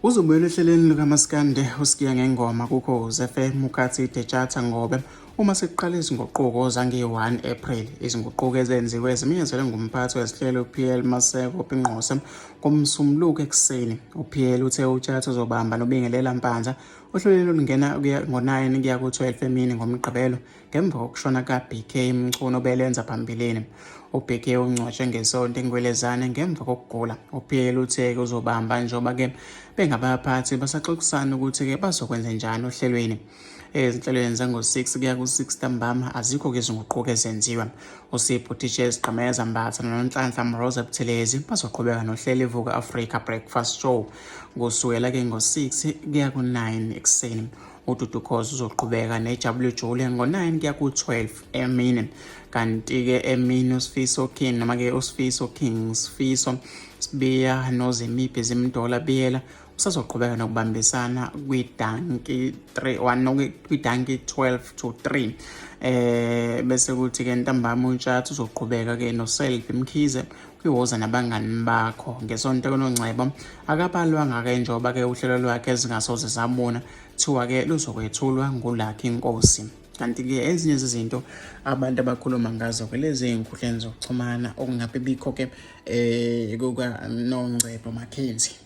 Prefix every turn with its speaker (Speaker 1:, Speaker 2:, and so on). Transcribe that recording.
Speaker 1: Uzobuyela ehlelweni likaMaskandi uSgiya Ngengoma kukhoziFM MCTshatha ngoba uma siqala izinguquko zange-1 April, izinguquko ezenziwe zimenyezelwe ngumphathi wezihlelo uPL Maseko Pinqose ngomsombuluko ekuseni. uPL uthe uTshatha uzobamba nobingelela Mpanza ohlelweni olungena ngo-9 kuya ku-12 emini ngomgqibelo ngemva kokushona kaBK Mchunu obelenza phambilini. uBK ungcwatshwe ngesonto eNgwelezane ngemva kokugula. uPL uthe uzobamba njengoba-ke bengabaphathi basaxoxisana ukuthi-ke bazokwenza njani ohlelweni. Ezinhlelweni zango-6 kuya ku-6 ntambama azikho-ke izinguquko ezenziwa. uSipho Teachers Gqameza Mbatha noNhlanhla Mroza Buthelezi bazoqhubeka nohlelo iVuka Africa Breakfast Show kusukela-ke ngo-6 kuya ku-9 ekuseni. uDudu Khoza uzoqhubeka neJW Julia ngo-9 kuya ku-12 emini. Kanti-ke emini uSifiso King noma-ke uSifiso King Sifiso Sibiya noZimiphi Zimdola Biyela usazoqhubeka nokubambisana kwidanki 3-1 kwidanki 12-3. Bese kuthi-ke ntambama uTshatha uzoqhubeka-ke noSelvi Mkhize kwiwoza nabangani bakho. Ngesonto koNongcebo akabalwanga-ke njengoba-ke uhlelo lwakhe ezingasoze zabona kuthiwa-ke luzokwethulwa nguLucky Nkosi. Kanti-ke ezinye zezinto abantu abakhuluma ngazo lezi ey'nkundleni zokuxhumana okungabe bikho-ke kukaNongcebo Mackenzie.